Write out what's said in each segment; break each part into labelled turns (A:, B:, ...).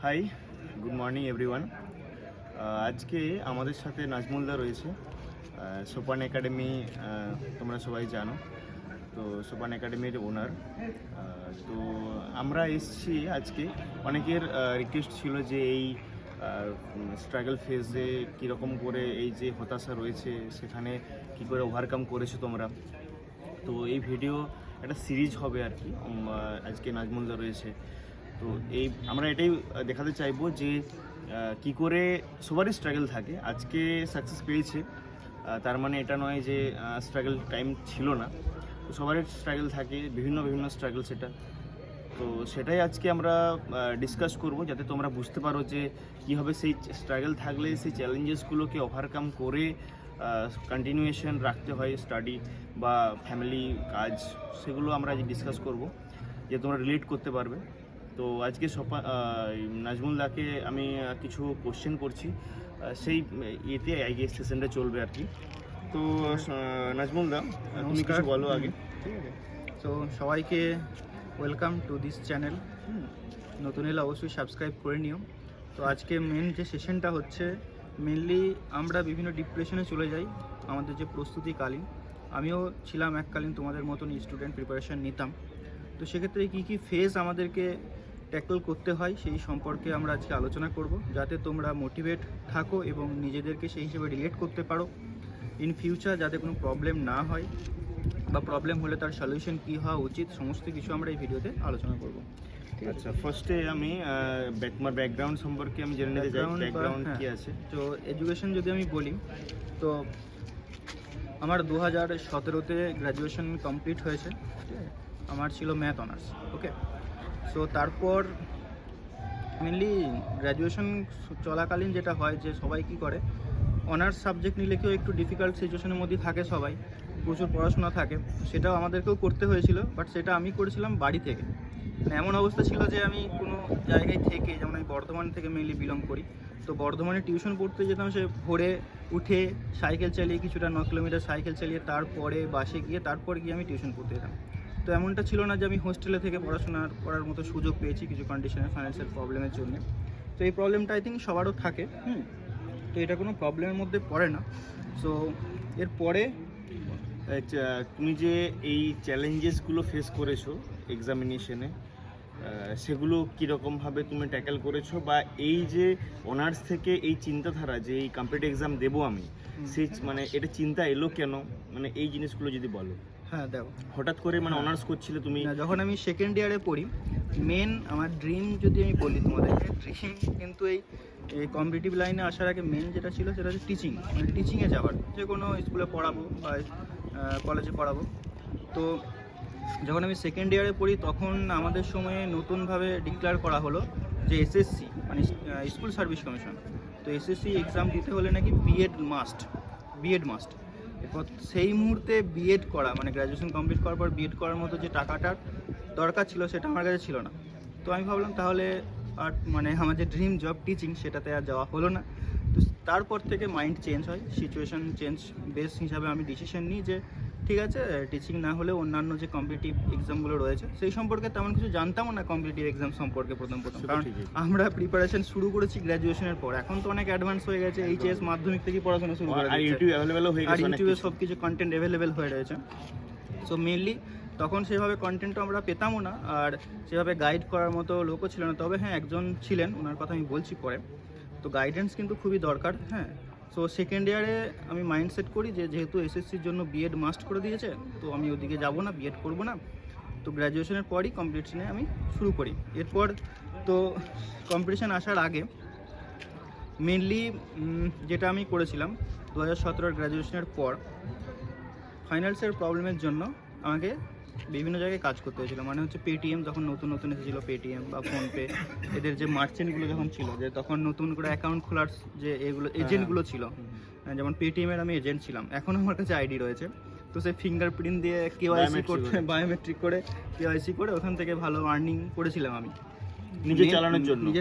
A: High, good morning everyone. আজকে আমাদের সাথে নাজমুলদা রয়েছে। সোপান একাডেমি তোমরা সবাই জানো, তো সোপান একাডেমির ওনার। তো আমরা এসেছি আজকে, অনেকের রিকোয়েস্ট ছিল যে এই স্ট্রাগল ফেজে কীরকম করে এই যে হতাশা রয়েছে সেখানে কি করে ওভারকাম করেছো তোমরা। তো এই ভিডিও একটা সিরিজ হবে আর কি। আজকে নাজমুলদা রয়েছে, তো আমরা এটাই দেখাতে চাইবো যে কি করে সবারই স্ট্রাগল থাকে। আজকে সাকসেস পেয়েছে তার মানে এটা নয় যে স্ট্রাগল টাইম ছিল না। তো সবারই স্ট্রাগল থাকে, বিভিন্ন স্ট্রাগল সেটা। তো সেটাই আজকে আমরা ডিসকাস করব, যাতে তোমরা বুঝতে পারো যে কীভাবে সেই স্ট্রাগল থাকলে সেই চ্যালেঞ্জেসগুলোকে ওভারকাম করে কন্টিনিউয়েশন রাখতে হয়, স্টাডি বা ফ্যামিলি কাজ, সেগুলো আমরা আজ ডিসকাস করব, যে তোমরা রিলেট করতে পারবে। তো আজকে নাজমুলদাকে আমি কিছু কোশ্চেন করছি, সেই ইয়েতে আগে সেশনটা চলবে আর কি। তো নাজমুলদা, তুমি কিছু বলো আগে।
B: ঠিক আছে, তো সবাইকে ওয়েলকাম টু দিস চ্যানেল। নতুন এলে অবশ্যই সাবস্ক্রাইব করে নিও। তো আজকে মেন যে সেশনটা হচ্ছে, মেনলি আমরা বিভিন্ন ডিপ্রেশনে চলে যাই আমাদের যে প্রস্তুতিকালীন। আমিও ছিলাম এককালীন তোমাদের মতন স্টুডেন্ট, প্রিপারেশান নিতাম। তো সেক্ষেত্রে কী ফেজ আমাদেরকে ট্যাকল করতে হয় সেই সম্পর্কে আমরা আজকে আলোচনা করব, যাতে তোমরা মোটিভেট থাকো এবং নিজেদেরকে সেই হিসেবে রিলেট করতে পারো। ইন ফিউচার যাতে কোনো প্রবলেম না হয়, বা প্রবলেম হলে তার সলিউশন কী হওয়া উচিত, সমস্ত কিছু আমরা এই ভিডিওতে আলোচনা করব।
A: আচ্ছা, ফার্স্টে আমি তোমার ব্যাকগ্রাউন্ড সম্পর্কে আমি জেনে নিতে চাই, ব্যাকগ্রাউন্ড কী আছে।
B: তো এডুকেশন যদি আমি বলি, তো আমার 2017-তে গ্র্যাজুয়েশন কমপ্লিট হয়েছে। আমার ছিল ম্যাথ অনার্স। ওকে, সো তারপর মেনলি গ্র্যাজুয়েশন চলাকালীন যেটা হয় যে সবাই কি করে, অনার্স সাবজেক্ট নিলে কেউ একটু ডিফিকাল্ট সিচুয়েশনের মধ্যে থাকে, সবাই প্রচুর পড়াশোনা থাকে, সেটাও আমাদেরকেও করতে হয়েছিল। বাট সেটা আমি করেছিলাম বাড়ি থেকে। মানে এমন অবস্থা ছিল যে আমি কোনো জায়গায় থেকে, যেমন আমি বর্ধমান থেকে মেনলি বিলং করি, তো বর্ধমানে টিউশন পড়তে যেতাম। সে ভোরে উঠে সাইকেল চালিয়ে কিছুটা 9 কিলোমিটার সাইকেল চালিয়ে তারপরে বাসে গিয়ে তারপর গিয়ে আমি টিউশন পড়তে যেতাম। তো এমনটা ছিল না যে আমি হোস্টেলে থেকে পড়াশোনা করার মতো সুযোগ পেয়েছি কিছু কন্ডিশনের, ফাইন্যান্সিয়াল প্রবলেমের জন্য। তো এই প্রবলেমটা আই থিঙ্ক সবারও থাকে। তো এটা কোনো প্রবলেমের মধ্যে পড়ে না। সো এরপরে
A: তুমি যে এই চ্যালেঞ্জেসগুলো ফেস করেছো এক্সামিনেশনে, সেগুলো কীরকমভাবে তুমি ট্যাকেল করেছো, বা এই যে অনার্স থেকে এই চিন্তাধারা যে এই কম্পিটিটিভ এক্সাম দেবো আমি, সেই মানে এটা চিন্তা এলো কেন, মানে এই জিনিসগুলো যদি বলো।
B: হ্যাঁ দেখো,
A: হঠাৎ করে মানে অনার্স করছিলে তুমি?
B: যখন আমি সেকেন্ড ইয়ারে পড়ি, মেন আমার ড্রিম যদি আমি বলি তোমাদেরকে, ড্রিম কিন্তু এই কম্পিটিটিভ লাইনে আসার আগে মেন যেটা ছিল সেটা হচ্ছে টিচিং, মানে টিচিংয়ে যাওয়ার, যে কোনো স্কুলে পড়াবো বা কলেজে পড়াবো। তো যখন আমি সেকেন্ড ইয়ারে পড়ি, তখন আমাদের সময়ে নতুনভাবে ডিক্লেয়ার করা হলো যে এসএসসি, মানে স্কুল সার্ভিস কমিশন। তো এসএসসি এক্সাম দিতে হলে নাকি বিএড মাস্ট। এরপর সেই মুহূর্তে বিএড করা, মানে গ্র্যাজুয়েশন কমপ্লিট করার পর বিএড করার মতো যে টাকাটার দরকার ছিল সেটা আমার কাছে ছিল না। তো আমি ভাবলাম তাহলে আর মানে আমার যে ড্রিম জব টিচিং, সেটাতে আর যাওয়া হলো না। তো তারপর থেকে মাইন্ড চেঞ্জ হয়, সিচুয়েশন চেঞ্জ বেস হিসাবে আমি ডিসিশন নিই যে ঠিক আছে, টিচিং না হলেও অন্যান্য যে কম্পিটিটিভ এক্সামগুলো রয়েছে সেই সম্পর্কে তেমন কিছু জানতামও না, কম্পিটিটিভ এক্সাম সম্পর্কে প্রথম কারণ আমরা প্রিপারেশন শুরু করেছি গ্র্যাজুয়েশনের পর। এখন তো অনেক অ্যাডভান্স হয়ে গেছে, এইচএস মাধ্যমিক থেকে পড়াশোনা শুরু করে,
A: আর ইউটিউব অ্যাভেলেবল হয়ে গেছে,
B: ইউটিউবে সব কিছু কন্টেন্ট অ্যাভেলেবেল হয়ে রয়েছে। সো মেনলি তখন সেভাবে কন্টেন্টও আমরা পেতামও না, আর সেভাবে গাইড করার মতো লোকও ছিল না। তবে হ্যাঁ, একজন ছিলেন, ওনার কথা আমি বলছি পরে। তো গাইডেন্স কিন্তু খুবই দরকার। হ্যাঁ, সো সেকেন্ড ইয়ারে আমি মাইন্ডসেট করি যে যেহেতু এসএসসির জন্য বিএড মাস্ট করে দিয়েছে, তো আমি ওদিকে যাব না, বিএড করব না। তো গ্র্যাজুয়েশনের পরই কম্পিটিশনে আমি শুরু করি। এরপর তো কম্পিটিশান আসার আগে মেনলি যেটা আমি করেছিলাম 2017 গ্র্যাজুয়েশনের পর, ফাইন্যান্সিয়াল প্রবলেমের জন্য আমাকে বিভিন্ন জায়গায় কাজ করতে হয়েছিল। মানে হচ্ছে পেটিএম যখন নতুন এসেছিলো, পেটিএম বা ফোনপে, এদের যে মার্চেন্টগুলো যখন ছিল, যে তখন নতুন করে অ্যাকাউন্ট খোলার যে এগুলো এজেন্টগুলো ছিল, যেমন পেটিএমের আমি এজেন্ট ছিলাম। এখনও আমার কাছে আইডি রয়েছে। তো সেই ফিঙ্গারপ্রিন্ট দিয়ে কেওয়াইসি করতে, বায়োমেট্রিক করে কেওয়াইসি করে ওখান থেকে ভালো আর্নিং করেছিলাম আমি নিজে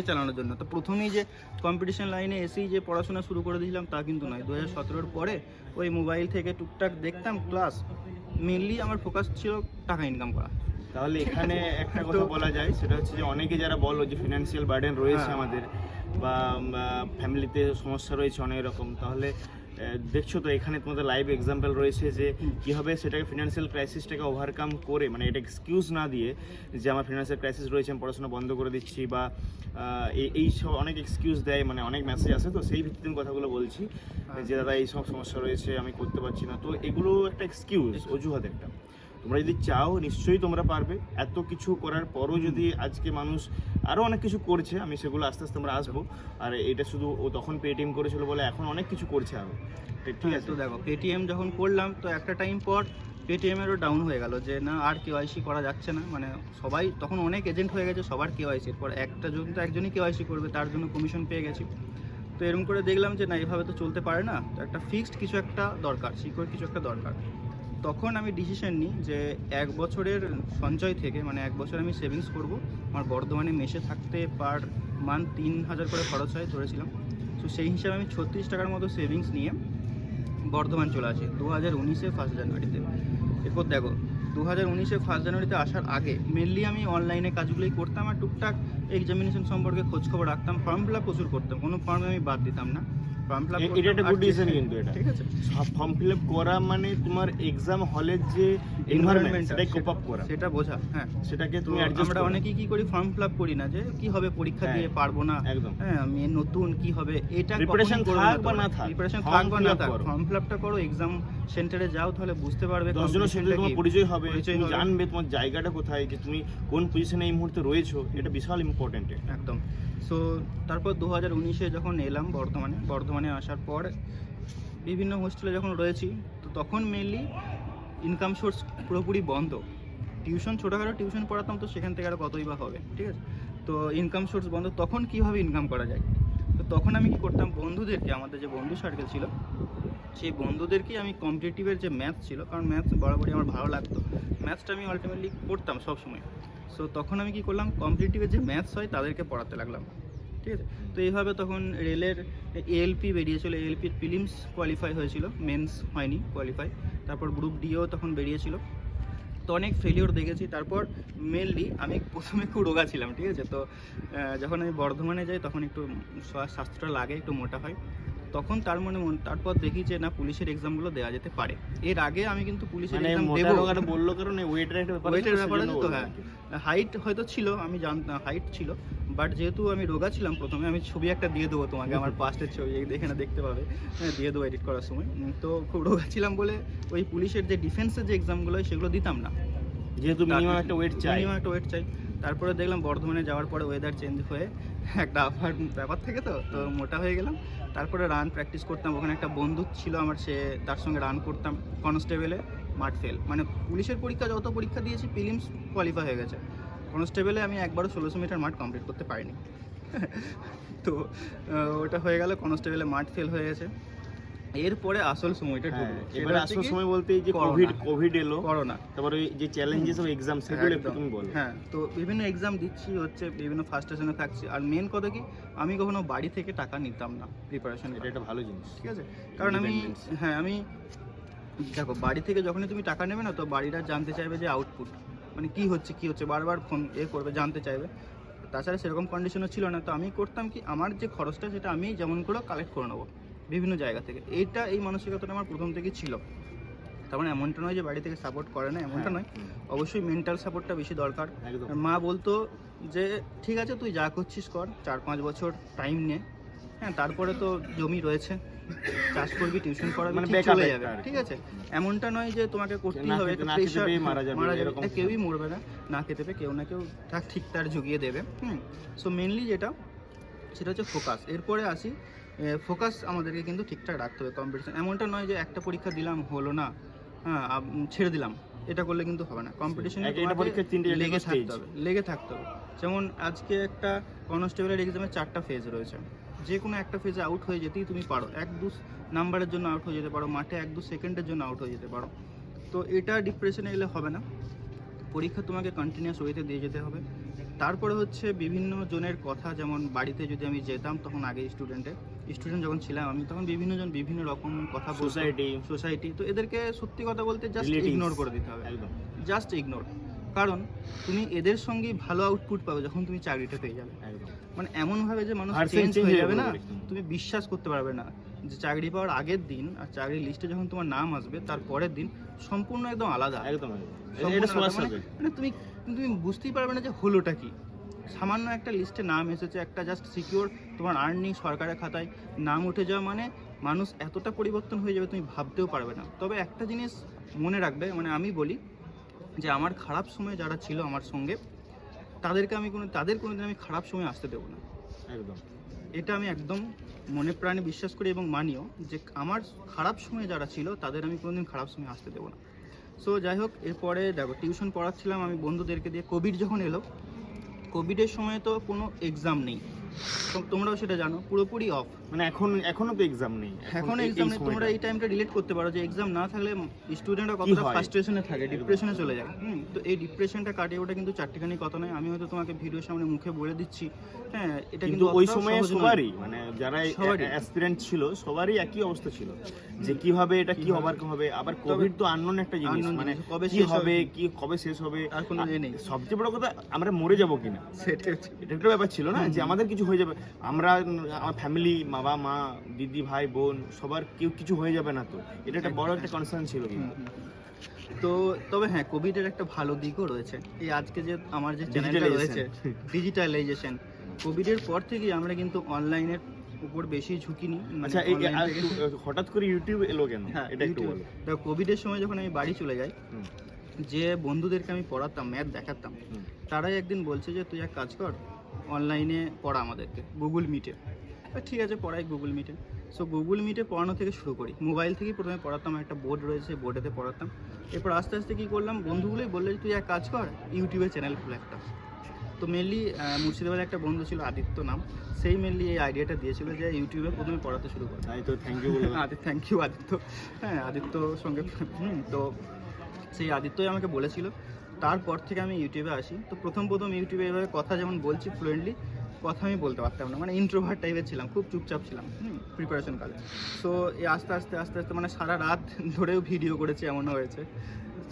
B: চালানোর জন্য। তো প্রথমেই যে কম্পিটিশন লাইনে এসেই যে পড়াশোনা শুরু করে দিয়েছিলাম তা কিন্তু নয়। 2017-র পরে ওই মোবাইল থেকে টুকটাক দেখতাম ক্লাস। মেনলি আমার ফোকাস ছিল টাকা ইনকাম করা।
A: তাহলে এখানে একটা কথা বলা যায়, সেটা হচ্ছে যে অনেকে যারা বলো যে ফিনান্সিয়াল বার্ডেন রয়েছে
B: হ্যাঁ।
A: আমাদের, বা ফ্যামিলিতে সমস্যা রয়েছে অনেক রকম, তাহলে দেখছো তো এখানে তোমাদের লাইভ এক্সাম্পল রয়েছে যে কীভাবে সেটাকে ফিনান্সিয়াল ক্রাইসিসটাকে ওভারকাম করে, মানে এটা এক্সকিউজ না দিয়ে যে আমার ফিনান্সিয়াল ক্রাইসিস রয়েছে আমি পড়াশোনা বন্ধ করে দিচ্ছি, বা এই সব অনেক এক্সকিউজ দেয়, মানে অনেক মেসেজ আসে, তো সেই ভিত্তিতে আমি কথাগুলো বলছি যে দাদা এই সব সমস্যা রয়েছে আমি করতে পারছি না। তো এগুলো একটা এক্সকিউজ, অজুহাত একটা। তোমরা যদি চাও নিশ্চয়ই তোমরা পারবে। এত কিছু করার পরও যদি আজকে মানুষ আরও অনেক কিছু করছে, আমি সেগুলো আস্তে আস্তে আমরা আসবো। আর এটা শুধু ও তখন পেটিএম করেছিল বলে এখন অনেক কিছু করছে আরও, ঠিক আছে?
B: তো দেখো পেটিএম যখন করলাম তো একটা টাইম পর পেটিএমেরও ডাউন হয়ে গেল, যে না আর কেওয়াইসি করা যাচ্ছে না, মানে সবাই তখন অনেক এজেন্ট হয়ে গেছে সবার কেওয়াইসি, এরপর একটা জন তো একজনই কেওয়াইসি করবে, তার জন্য কমিশন পেয়ে গেছি। তো এরকম করে দেখলাম যে না এভাবে তো চলতে পারে না, তো একটা ফিক্সড কিছু একটা দরকার, সিকিউর কিছু একটা দরকার। তখন আমি ডিসিশন নিই যে 1 বছরের সঞ্চয় থেকে, মানে 1 বছর আমি সেভিংস করব। আমার বর্ধমানে মেসে থাকতে পার মান্থ 3000 করে খরচ হয় ধরেছিলাম। তো সেই হিসাবে আমি 36 টাকার মতো সেভিংস নিয়ে বর্ধমান চলে আসি 2019-এ 1 জানুয়ারিতে। এরপর দেখো 2019-এ 1 জানুয়ারিতে আসার আগে মেনলি আমি অনলাইনে কাজগুলোই করতাম, আর টুকটাক এক্সামিনেশন সম্পর্কে খোঁজখবর রাখতাম, ফর্ম ফিল আপ প্রচুর করতাম, কোনো ফর্মে আমি বাদ দিতাম না, ফর্ম ফিল আপ
A: এটা একটা গুড ডিসিশন কিন্তু এটা,
B: ঠিক আছে।
A: সব ফর্ম ফিল আপ করা মানে তোমার এক্সাম হলের যে এনভায়রনমেন্ট সেটাই কোপ আপ করা,
B: সেটা বোঝা। হ্যাঁ,
A: সেটাকে
B: তো
A: তুমি অ্যাডজাস্ট
B: আমরা
A: করো।
B: অনেকেই কি করি ফর্ম ফিল আপ করি না, যে কি হবে পরীক্ষা
A: হ্যাঁ,
B: দিয়ে পারবো না,
A: একদম।
B: হ্যাঁ আমি নতুন কি হবে, এটা
A: Preparation থাক বা না থাক,
B: প্রিপারেশন
A: form
B: থাক বা
A: fill
B: না
A: up
B: থাক,
A: করো।
B: ফর্ম ফিল আপটা করো, এক্সাম সেন্টারে যাও, তাহলে বুঝতে পারবে
A: 10 জনের সাথে
B: competition-টা
A: তোমার
B: কি।
A: পরিচয় হবে,
B: পরিচয়
A: তুমি
B: হবে।
A: জানবে তোমার জায়গাটা কোথায়, যে তুমি কোন পজিশনে এই মুহূর্তে রয়েছো, এটা বিশাল ইম্পর্টেন্ট।
B: একদম। সো তারপর 2019-এ যখন এলাম বর্ধমানে আসার পর বিভিন্ন হোস্টেলে যখন রয়েছি, তো তখন মেনলি ইনকাম সোর্স পুরোপুরি বন্ধ। টিউশন, ছোটোখাটো টিউশন পড়াতাম, তো সেখান থেকে আর কতই বা হবে, ঠিক আছে। তো ইনকাম সোর্স বন্ধ, তখন কীভাবে ইনকাম করা যায়? তো তখন আমি কি করতাম, বন্ধুদেরকে, আমাদের যে বন্ধু সার্কেল ছিল সেই বন্ধুদেরকেই আমি কম্পিটিটিভের যে ম্যাথস ছিল, কারণ ম্যাথস বরাবরই আমার ভালো লাগতো, ম্যাথসটা আমি আলটিমেটলি করতাম সবসময়। সো তখন আমি কি করলাম, কম্পিটিটিভের যে ম্যাথস হয় তাদেরকে পড়াতে লাগলাম, ঠিক আছে। তো এইভাবে তখন রেলের এএলপি বেরিয়েছিল, এএলপির প্রিলিমস কোয়ালিফাই হয়েছিল, মেন্স হয়নি কোয়ালিফাই। তারপর গ্রুপ ডিও তখন বেরিয়েছিল, তো অনেক ফেলিওর দেখেছি। তারপর মেনলি আমি প্রথমে খুব রোগা ছিলাম, ঠিক আছে। তো যখন আমি বর্ধমানে যাই তখন একটু স্বাস্থ্যটা লাগে, একটু মোটা হয়, তখন তারপর দেখি যে না পুলিশের এক্সামগুলো দেওয়া যেতে পারে। এর আগে আমি কিন্তু পুলিশের
A: মানে
B: এক্সাম
A: মোটা
B: দেবো,
A: রোগাটা বললো কারণ ওয়েটের একটা ব্যাপার আছে,
B: ওয়েটের ব্যাপার
A: সেজন্য
B: আছে তো।
A: বললাম
B: হ্যাঁ,
A: আর কি।
B: হাইট হয়তো ছিল, আমি জানতাম হাইট ছিল, বাট যেহেতু আমি রোগা ছিলাম, প্রথমে আমি ছবি একটা দিয়ে দেবো তোমাকে, আমার পাস্টের ছবি এখানে দেখতে পাবে, হ্যাঁ দিয়ে দেবো এডিট করার সময়। তো খুব রোগা ছিলাম বলে ওই পুলিশের যে ডিফেন্সের যে এক্সামগুলো হয় সেগুলো দিতাম না,
A: যেহেতু মিনিমাম একটা ওয়েট চাই।
B: মিনিমাম একটা ওয়েট চাই। তারপরে দেখলাম বর্ধমানে যাওয়ার পরে ওয়েদার চেঞ্জ হয়ে একটা আফার ব্যাপার থেকে তো মোটা হয়ে গেলাম। তারপরে রান প্র্যাকটিস করতাম, ওখানে একটা বন্ধু ছিল আমার, তার সঙ্গে রান করতাম। কনস্টেবলে মাঠ ফেল, মানে পুলিশের পরীক্ষা যত পরীক্ষা দিয়েছি প্রিলিমস কোয়ালিফাই হয়ে গেছে, কনস্টেবলে আমি একবারও 1600 মিটার মাঠ কমপ্লিট করতে পারিনি। তো ওটা হয়ে গেল, কনস্টেবলে মাঠ ফেল হয়ে গেছে। এরপরে আসল সময়টা ঢুকলো,
A: এবারে আসল সময় বলতে এই যে কোভিড এলো,
B: করোনা,
A: তারপরে ওই যে চ্যালেঞ্জেস অফ এক্সাম, সেগুলো একটু তুমি বলো।
B: হ্যাঁ, তো বিভিন্ন এক্সাম দিচ্ছি, হচ্ছে বিভিন্ন ফার্স্টেশনে থাকছি, আর মেন কথা কি, আমি কখনো বাড়ি থেকে টাকা নিতাম না প্রিপারেশন,
A: এটা একটা ভালো জিনিস,
B: ঠিক আছে। কারণ আমি দেখো বাড়ি থেকে যখনই তুমি টাকা নেবে না, তো বাড়িরা জানতে চাইবে যে আউটপুট, মানে কি হচ্ছে, বারবার ফোন করবে, জানতে চাইবে। তাছাড়া সেরকম কন্ডিশনও ছিল না, তো আমি করতাম কি, আমার যে খরচটা সেটা আমি যেমন করে কালেক্ট করে নেবো বিভিন্ন জায়গা থেকে। এই মানসিকতাটা আমার প্রথম থেকেই ছিল। তার মানে এমনটা নয় যে বাড়ি থেকে সাপোর্ট করে না, এমনটা নয়, অবশ্যই মেন্টাল সাপোর্টটা বেশি দরকার। মা বলতো যে ঠিক আছে তুই যা করছিস কর, 4-5 বছর টাইম নে, হ্যাঁ তারপরে তো জমি রয়েছে, চাষ করবি, টিউশন পড়াবি,
A: মানে
B: ঠিক চলে যাবে, ঠিক আছে। এমনটা নয় যে তোমাকে করতেই হবে, প্রেশার, মারা যাবে, কেউই মরবে না, না খেতে পেয়ে কেউ না কেউ ঠিক তার জুগিয়ে দেবে। সো মেনলি যেটা সেটা হচ্ছে ফোকাস। এরপরে আসি, ফোকাস আমাদেরকে কিন্তু ঠিকঠাক রাখতে হবে। কম্পিটিশন এমনটা নয় যে একটা পরীক্ষা দিলাম হলো না, হ্যাঁ ছেড়ে দিলাম, এটা করলে কিন্তু হবে না। কম্পিটিশনে লেগে থাকতে হবে। যেমন আজকে একটা কনস্টেবলের এক্সামে 4টা ফেজ রয়েছে, যে কোনো একটা ফেজে আউট হয়ে যেতেই তুমি পারো, 1-2 নাম্বারের জন্য আউট হয়ে যেতে পারো, মাঠে 1-2 সেকেন্ডের জন্য আউট হয়ে যেতে পারো। তো এটা ডিপ্রেশনে এলে হবে না, পরীক্ষা তোমাকে কন্টিনিউয়াস ওয়েতে দিয়ে যেতে হবে। তারপরে হচ্ছে বিভিন্ন জনের কথা, যেমন বাড়িতে যদি আমি যেতাম তখন আগে স্টুডেন্ট যখন ছিলাম আমি, তখন বিভিন্ন জন বিভিন্ন রকম কথা বলতো, সোসাইটি, তো এদেরকে সত্যি কথা বলতে জাস্ট ইগনোর করে দিতে হবে, জাস্ট ইগনোর। কারণ তুমি এদের সঙ্গেই ভালো আউটপুট পাবে যখন তুমি চাকরিটা পেয়ে যাবে।
A: একদম
B: মানে এমনভাবে যে মানুষ
A: Percent
B: চেঞ্জ
A: change
B: হয়ে
A: হয়ে
B: যাবে না,
A: যাবে একদম।
B: তুমি বিশ্বাস করতে পারবে না যে চাকরি পাওয়ার আগের দিন আর চাকরির লিস্টে যখন তোমার নাম আসবে তার পরের দিন সম্পূর্ণ একদম আলাদা।
A: একদম একদম।
B: সম্পূর্ণ
A: এটা সবার
B: আলাদা।
A: সাথে
B: মানে তুমি তুমি বুঝতেই পারবে না যে হলোটা কি। সামান্য একটা লিস্টে নাম এসেছে, একটা জাস্ট সিকিউর তোমার আর্নিং সরকারের খাতায় নাম উঠে যাওয়া, মানে মানুষ এতটা পরিবর্তন হয়ে যাবে তুমি ভাবতেও পারবে না। তবে একটা জিনিস মনে রাখবে, মানে আমি বলি যে আমার খারাপ সময় যারা ছিল আমার সঙ্গে তাদের কোনোদিন আমি খারাপ সময় আসতে দেবো না।
A: একদম
B: এটা আমি একদম মনে প্রাণে বিশ্বাস করি এবং মানিও যে আমার খারাপ সময় যারা ছিল তাদের আমি কোনোদিন খারাপ সময় আসতে দেবো না। সো যাই হোক, এরপরে দেখো টিউশন পড়াচ্ছিলাম আমি বন্ধুদেরকে দিয়ে। কোভিড যখন এলো, কোভিডের সময় তো কোনো এক্সাম নেই, তোমরাও সেটা জানো, পুরোপুরি অফ।
A: মানে এখনো তো এক্সাম নেই,
B: এখন
A: এই
B: এক্সাম নেই।
A: সময়টা।
B: তোমরা এই টাইমটা রিলেট করতে পারো যে এক্সাম না থাকলে স্টুডেন্টরা
A: কি
B: কতটা
A: হয়?
B: ফ্রাস্ট্রেশনে থাকে, ডিপ্রেশনে চলে যায়। তো এই ডিপ্রেশনটা কাটিয়ে ওটা কিন্তু চারটিখানি কথা নয়। আমি হয়তো তোমাকে ভিডিওর সামনে মুখে বলে দিচ্ছি, হ্যাঁ, এটা
A: কিন্তু
B: কিন্তু
A: ওই
B: অতটাও
A: সময়ে
B: সহজ নয়।
A: সবারই, মানে যারা
B: সবারই।
A: অ্যাসপিরেন্ট ছিল সবারই একই অবস্থা ছিল যে কিভাবে এটা কি হবার হবে। আবার কোভিড তো আননোন একটা জিনিস,
B: unknown
A: মানে
B: জিনিস, কবে
A: কি
B: শেষ
A: হবে,
B: হবে,
A: কি কবে শেষ হবে
B: তার কোনো ইয়ে নেই।
A: সবচেয়ে বড় কথা আমরা মরে যাব কিনা,
B: সেটাই হচ্ছে।
A: এটা একটা ব্যাপার ছিল না যে আমাদের কিছু হয়ে যাবে, আমরা আমার ফ্যামিলি, বাবা মা, দিদি ভাই বোন সবার কেউ কিছু হয়ে যাবে না, তো এটা একটা বড় একটা কনসার্ন ছিল কিন্তু।
B: তো তবে হ্যাঁ, কোভিডের একটা ভালো দিকও রয়েছে। এই আজকে যে আমার যে চ্যানেলটা রয়েছে ডিজিটালাইজেশন, কোভিডের পর থেকেই আমরা কিন্তু অনলাইনের উপর বেশি ঝুঁকি নিই।
A: আচ্ছা হঠাৎ করে ইউটিউব এলো কেন,
B: হ্যাঁ,
A: এটা একটু বলো।
B: দেখো, কোভিডের সময় যখন আমি বাড়ি চলে যাই,
A: হুম,
B: যে বন্ধুদেরকে আমি পড়াতাম, ম্যাথ দেখাতাম,
A: হুম,
B: তারাই একদিন বলছে যে তুই এক কাজ কর, অনলাইনে পড়া আমাদেরকে গুগল মিটে। ঠিক আছে, পড়াই গুগল মিটে। সো গুগল মিটে পড়ানো থেকে শুরু করি। মোবাইল থেকেই প্রথমে পড়াতাম, একটা বোর্ড রয়েছে, বোর্ডেতে পড়াতাম। এরপর আস্তে আস্তে কী করলাম, বন্ধুগুলোই বললো যে তুই এক কাজ কর, ইউটিউবে চ্যানেল খুলে একটা। তো মেনলি মুর্শিদাবাদে একটা বন্ধু ছিল, আদিত্য নাম, সেই মেনলি এই আইডিয়াটা দিয়েছিল যে ইউটিউবে প্রথমে পড়াতে শুরু করে।
A: তাই তো, থ্যাংক ইউ বলো।
B: Thank you Aditya. হ্যাঁ, আদিত্যর সঙ্গে তো সেই আদিত্যই আমাকে বলেছিল। তারপর থেকে আমি ইউটিউবে আসি। তো প্রথম ইউটিউবে এভাবে কথা যেমন বলছি ফ্লুয়েন্টলি, কথা আমি বলতে পারতাম না, মানে ইন্ট্রোভার্ট টাইপের ছিলাম, খুব চুপচাপ ছিলাম প্রিপারেশন কালে। সো এই আস্তে আস্তে মানে সারা রাত ধরেও ভিডিও করেছি, এমনও হয়েছে।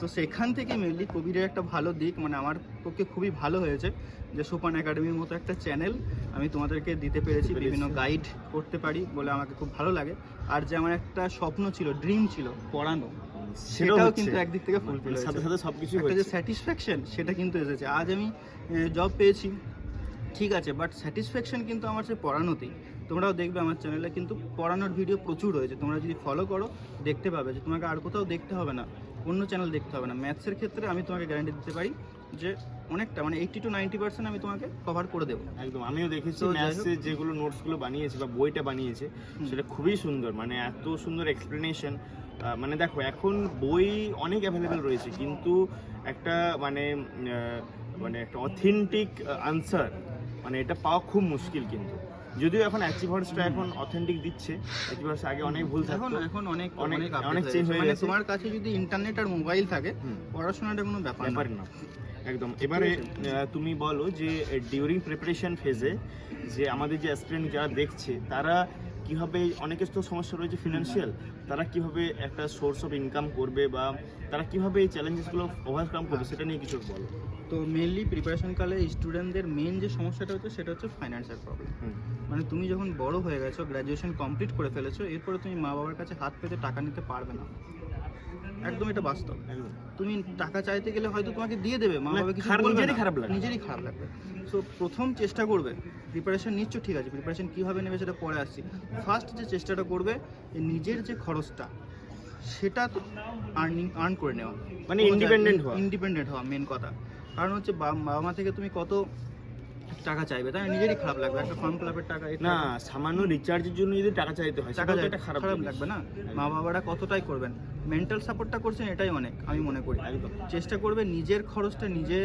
B: তো সেখান থেকে মেনলি কোভিডের একটা ভালো দিক, মানে আমার পক্ষে খুবই ভালো হয়েছে যে সোপান একাডেমির মতো একটা চ্যানেল আমি তোমাদেরকে দিতে পেরেছি, বিভিন্ন গাইড করতে পারি বলে আমাকে খুব ভালো লাগে। আর যে আমার একটা স্বপ্ন ছিল, ড্রিম ছিল পড়ানো, সেটাও কিন্তু একদিক থেকে ফুলফিল হয়েছে।
A: সাথে সাথে সবকিছু
B: একটা যে স্যাটিসফ্যাকশন, সেটা কিন্তু এসেছে। আজ আমি জব পেয়েছি, ঠিক আছে, বাট স্যাটিসফ্যাকশন কিন্তু আমার সে পড়ানোতেই। তোমরাও দেখবে আমার চ্যানেলে কিন্তু পড়ানোর ভিডিও প্রচুর রয়েছে, তোমরা যদি ফলো করো দেখতে পাবে যে তোমাকে আর কোথাও দেখতে হবে না, অন্য চ্যানেল দেখতে হবে না। ম্যাথসের ক্ষেত্রে আমি তোমাকে গ্যারান্টি দিতে পারি যে অনেকটা, মানে 80 to 90% আমি তোমাকে কভার করে দেবো।
A: একদম, আমিও দেখেছি
B: তো যাই হোক,
A: ম্যাথসের যেগুলো নোটসগুলো বানিয়েছে বা বইটা বানিয়েছে সেটা খুবই সুন্দর, মানে এত সুন্দর এক্সপ্লেনেশন। মানে দেখো, এখন বই অনেক অ্যাভেলেবেল রয়েছে, কিন্তু একটা মানে একটা অথেন্টিক আনসার, মানে এটা পাওয়া খুব মুশকিল। কিন্তু যদিও এখন অ্যাচিভার্সটা এখন অথেন্টিক দিচ্ছে, অ্যাচিভার্স আগে অনেক ভুল থাকতো,
B: এখন অনেক
A: অনেক চেঞ্জ হয়ে
B: মানে
A: গেছে।
B: তোমার কাছে যদি ইন্টারনেট আর মোবাইল থাকে, পড়াশোনাটা কোনো ব্যাপার
A: না। একদম। এবারে তুমি বলো যে ডিউরিং প্রিপারেশন ফেজে যে আমাদের যে অ্যাসপিরেন্ট যারা দেখছে, তারা কিভাবে, অনেকের তো সমস্যা রয়েছে ফিনান্সিয়াল, তারা কিভাবে একটা সোর্স অফ ইনকাম করবে বা তারা কিভাবে এই চ্যালেঞ্জেসগুলো ওভারকাম করবে, সেটা নিয়ে কিছু বলো।
B: তো মেনলি প্রিপারেশন কালে স্টুডেন্টদের মেন যে সমস্যাটা হচ্ছে সেটা হচ্ছে ফাইন্যান্সিয়াল প্রবলেম। মানে তুমি যখন বড় হয়ে গেছো, গ্র্যাজুয়েশন কমপ্লিট করে ফেলেছো, এরপরে তুমি মা বাবার কাছে হাত পেতে টাকা নিতে পারবে না। একদম, এটা বাস্তব। তুমি টাকা চাইতে গেলে হয়তো তোমাকে দিয়ে দেবে, মা বাবা কিছু বলবে না, নিজেরই খারাপ লাগবে। সো প্রথম চেষ্টা করবে, প্রিপারেশন নিচ্ছ ঠিক আছে, প্রিপারেশন কীভাবে নেবে সেটা পরে আসছি। ফার্স্ট যে চেষ্টাটা করবে, নিজের যে খরচটা সেটা তো আর্ন করে নেওয়া,
A: মানে
B: ইন্ডিপেন্ডেন্ট হওয়া মেন কথা। কারণ হচ্ছে বাবা মা থেকে তুমি কত টাকা চাইবে, তাই নিজেরই খারাপ লাগবে। একটা ফর্ম ফিলাপের টাকা,
A: না সামান্য রিচার্জের জন্য যদি টাকা চাইতে হয়,
B: টাকা
A: এটা খারাপ
B: লাগবে না? মা বাবারা কতটাই করবেন, মেন্টাল সাপোর্টটা করছেন, এটাই অনেক আমি মনে করি।
A: একদম
B: চেষ্টা করবে নিজের খরচটা নিজে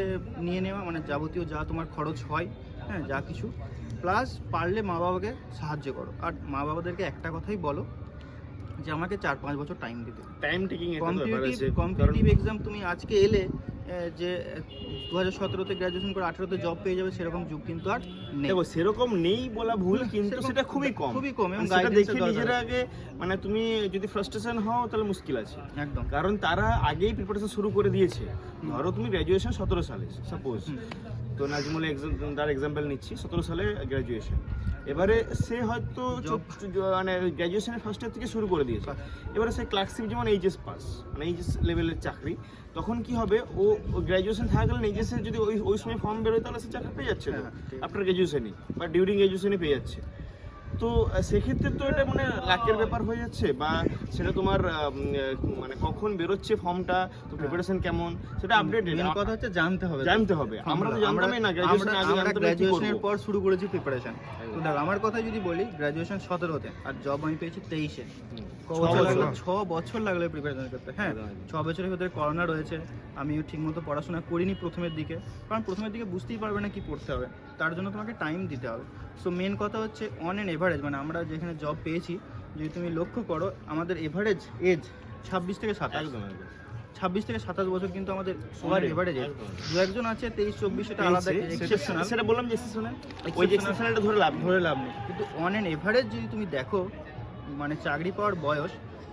B: নিয়ে নেওয়া, মানে যাবতীয় যা তোমার খরচ হয়, হ্যাঁ, যা কিছু, প্লাস পারলে মা বাবাকে সাহায্য করো। আর মা বাবাদেরকে একটা কথাই বলো যে আমাকে 4-5 বছর টাইম দিতে।
A: টাইম টেকিং,
B: কম্পিটিটিভ এক্সাম তুমি আজকে এলে, যে 2017-তে গ্র্যাজুয়েশন করে 18-তে জব পেয়ে যাবে সেরকম যুগ কিন্তু আর নেই।
A: দেখো সেরকম নেই বলা ভুল, কিন্তু
B: সেরকম
A: সেটা খুবই কম।
B: এবং
A: সেটা
B: guidance
A: দেখে
B: এর দরকার
A: নিজের
B: আছে।
A: আগে মানে তুমি যদি ফ্রাস্ট্রেশন হও তাহলে মুশকিল আছে,
B: একদম।
A: কারণ তারা আগেই প্রিপারেশন শুরু করে দিয়েছে। ধরো তুমি গ্র্যাজুয়েশন 17 সালে সাপোজ, তো নাজমুল তার এক্সাম্পল নিচ্ছি, 17 সালে গ্র্যাজুয়েশন, এবারে সে হয়তো মানে গ্র্যাজুয়েশনের ফার্স্ট ইয়ার থেকে শুরু করে দিয়েছে, এবারে সে ক্লার্কশিপ যেমন এইচএস পাস, মানে এইচএস লেভেলের চাকরি, তখন কি হবে ও গ্র্যাজুয়েশন থাকাকালীন এইচএস এর যদি ওই সময় ফর্ম বেরোয় তাহলে সে চাকরি পেয়ে যাচ্ছে আফটার গ্র্যাজুয়েশনই বা ডিউরিং গ্র্যাজুয়েশনই পেয়ে যাচ্ছে। তো সেক্ষেত্রে তো এটা মানে লাকের ব্যাপার হয়ে যাচ্ছে, বা সেটা তোমার মানে কখন বেরোচ্ছে ফর্মটা, তো প্রিপারেশন কেমন সেটা আপডেটেড।
B: মেন কথা হচ্ছে জানতে হবে।
A: আমরা তো জানতামই না, গ্র্যাজুয়েশন আগে জানতাম না কি
B: গ্র্যাজুয়েশনের
A: করব।
B: পর শুরু করেছি প্রিপারেশন। তো দেখো আমার কথা যদি বলি, গ্র্যাজুয়েশন 17-তে আর জব আমি পেয়েছি 23-এ। 6 বছর লাগলো প্রিপারেশন করতে। হ্যাঁ, 6 বছরের ভিতরে করোনা রয়েছে, আমিও ঠিকমতো পড়াশোনা করিনি প্রথমের দিকে, কারণ প্রথমের দিকে বুঝতেই পারবে না কি পড়তে হবে, তার জন্য তোমাকে টাইম দিতে হবে। সো মেন কথা হচ্ছে অন অ্যান এভারেজ, মানে আমরা যেখানে জব পেয়েছি, যদি তুমি লক্ষ্য করো আমাদের এভারেজ এজ 26 থেকে 27।
A: একদম একদম
B: 26 থেকে 27 বছর কিন্তু আমাদের সবার এভারেজ এজ। দু একজন আছে 23-24, এটা আলাদা এক্সেপশনাল,
A: সেটা বললাম যে এক্সেপশনাল, ওই যে এক্সেপশনালটা ধরে লাভ নেই।
B: কিন্তু অন অ্যান এভারেজ যদি তুমি দেখো, মানে চাকরি পাওয়ার বয়স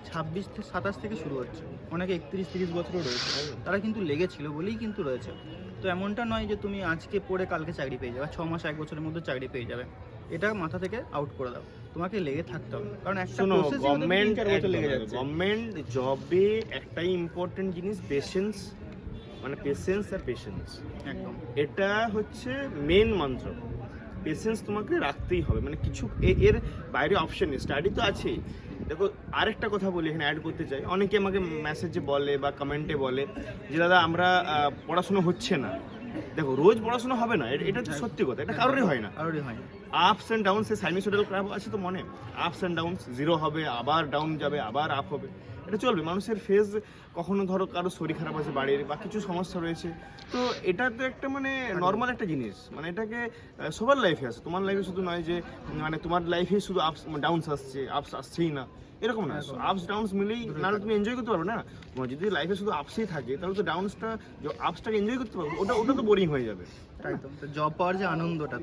B: 26 থেকে 27 থেকে শুরু হচ্ছে, অনেকে 31-30 বছরও রয়েছে, তারা কিন্তু লেগেছিল বলেই কিন্তু রয়েছে। তো এমনটা নয় যে তুমি আজকে পড়ে কালকে চাকরি পেয়ে যাবে, 6 মাস 1 বছরের মধ্যে চাকরি পেয়ে যাবে, এটা মাথা থেকে আউট করে দাও। তোমাকে লেগে থাকতে হবে, কারণ একটা প্রসেসে
A: গভর্নমেন্ট
B: 3-4 বছর লেগে যাচ্ছে।
A: গভর্নমেন্ট জবে একটাই ইম্পর্টেন্ট জিনিস পেশেন্স, মানে পেশেন্স আর পেশেন্স,
B: একদম
A: এটা হচ্ছে মেন মন্ত্র। পেশেন্স তোমাকে রাখতেই হবে, মানে কিছু এর বাইরে অপশন নেই। স্টাডি তো আছেই। দেখো আরেকটা কথা বলি এখানে অ্যাড করতে চাই, অনেকে আমাকে মেসেজে বলে বা কমেন্টে বলে যে দাদা আমরা পড়াশোনা হচ্ছে না। দেখো রোজ পড়াশোনা হবে না, এটা তো সত্যি কথা, এটা কারোরই হয় না। Ups and downs, sinusoidal crab আছে তো মনে, আপস অ্যান্ড ডাউনস, জিরো হবে আবার ডাউন যাবে আবার আপ হবে, এটা চলবে। মানুষের ফেজ কখনো ধরো কারো শরীর খারাপ আছে বাড়ির বা কিছু সমস্যা রয়েছে, তো এটা তো একটা মানে নর্মাল একটা জিনিস, মানে এটাকে সবার লাইফে আছে। তোমার লাইফে শুধু নয় যে মানে তোমার লাইফে শুধু আপস ডাউনস আসছে, আপস আসছেই না, এরকম না। আপস ডাউনস মিলেই, নাহলে তুমি এনজয় করতে পারবে না। তোমার যদি লাইফে শুধু আপসই থাকে তাহলে তো ডাউনসটা, আপসটাকে এনজয় করতে পারবে, ওটা তো বোরিং হয়ে যাবে।
B: একদম। তো জব পাওয়ার যে আনন্দটা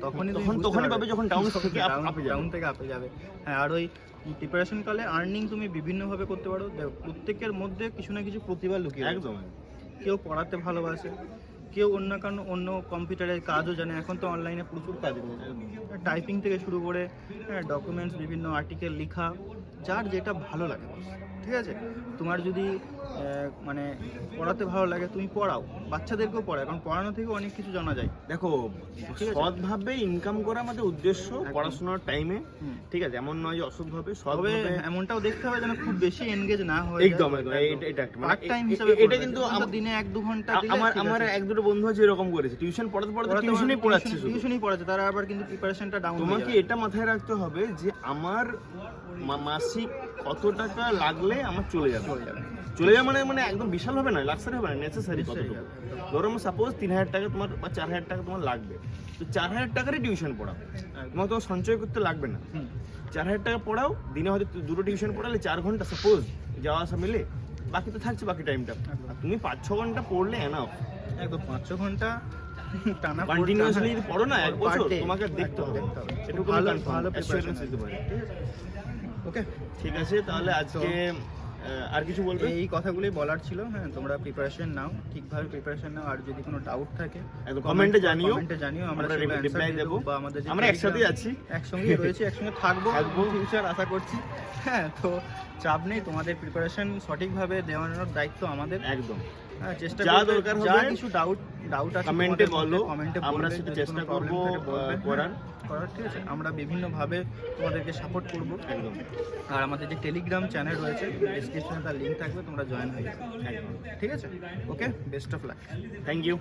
B: তখনই
A: পাবে যখন ডাউন থেকে
B: আপে যাবে। হ্যাঁ, আর ওই প্রিপারেশন কালে আর্নিং তুমি বিভিন্নভাবে করতে পারো। প্রত্যেকের মধ্যে কিছু না কিছু প্রতিভা লুকিয়ে আছে।
A: একদম।
B: কেউ পড়াতে ভালোবাসে, কেউ অন্য কম্পিউটারের কাজও জানে, এখন তো অনলাইনে প্রচুর কাজ রয়েছে, টাইপিং থেকে শুরু করে ডকুমেন্টস, বিভিন্ন আর্টিকেল লেখা, যার যেটা ভালো লাগে, ঠিক আছে। তোমার যদি মানে পড়াতে ভালো লাগে তুমি পড়াও, বাচ্চাদেরকেও পড়াও, কারণ পড়ানো থেকে অনেক কিছু জানা যায়।
A: দেখো সৎভাবে ইনকাম করা আমাদের উদ্দেশ্য পড়াশোনার টাইমে, ঠিক আছে, এমন নয় যে অসৎভাবে। সৎভাবে
B: এমনটাও দেখতে হবে যেন খুব বেশি এনগেজ না হয়।
A: একদম এটা
B: পার্ট টাইম হিসেবে
A: এটা কিন্তু
B: দিনে 1-2 ঘন্টা
A: আমার 1-2 বন্ধু আছে এরকম করেছে, টিউশন পড়াতে টিউশনই পড়াচ্ছে,
B: তারা আবার কিন্তু প্রিপারেশনটা ডাউন।
A: তোমাকে এটা মাথায় রাখতে হবে যে আমার মাসিক কত টাকা লাগলে আমার চলে যাবে মানে একদম বিশাল হবে না, লাক্সারি হবে না, নেসেসারি কতটুকু। ধরো আমার সাপোজ 3000 টাকা তোমার বা 4000 টাকা তোমার লাগবে, তো 4000 টাকারই টিউশন পড়াও, তোমার তো সঞ্চয় করতে লাগবে না। 4000 টাকা পড়াও, দিনে হয়তো 2টো টিউশন পড়ালে 4 ঘন্টা সাপোজ যাওয়া আসা মিলে, বাকি তো থাকছে বাকি টাইমটা। আর তুমি 5-6 ঘন্টা পড়লে এনাফ।
B: একদম 5-6 ঘন্টা টানা
A: কন্টিনিউয়াসলি যদি পড়ো না 1 বছর, তোমাকে দেখতে হবে একটু
B: ভালো
A: অ্যাসুরেন্স দিতে পারে।
B: ওকে,
A: ঠিক আছে, তাহলে আজকে আর কিছু বলবে?
B: এই কথাগুলোই বলার ছিল। হ্যাঁ, তোমরা প্রিপারেশন নাও, ঠিকভাবে প্রিপারেশন নাও, আর যদি কোনো ডাউট থাকে
A: কমেন্টে জানিও,
B: আমরা
A: রিপ্লাই দেব।
B: বা আমাদের
A: আমরা একসাথেই আছি,
B: একসঙ্গেই রয়েছি, একসঙ্গে থাকবো ফিউচার আশা করছি। হ্যাঁ, তো চাপ নেই, তোমাদের প্রিপারেশন সঠিকভাবে দেওয়ানোর দায়িত্ব আমাদের।
A: একদম।
B: হ্যাঁ, চেষ্টা
A: যা
B: করব,
A: দরকার
B: যা
A: হবে
B: কিছু ডাউট আছে
A: কমেন্টে বলো,
B: আমরা
A: সেটা চেষ্টা করব করার।
B: ঠিক আছে, আমরা বিভিন্নভাবে তোমাদেরকে সাপোর্ট করব।
A: একদম।
B: আর আমাদের যে টেলিগ্রাম চ্যানেল রয়েছে, ডেসক্রিপশনে তার লিঙ্ক থাকবে, তোমরা জয়েন হয়ে যাবে। ঠিক আছে, okay, best of luck,
A: thank you.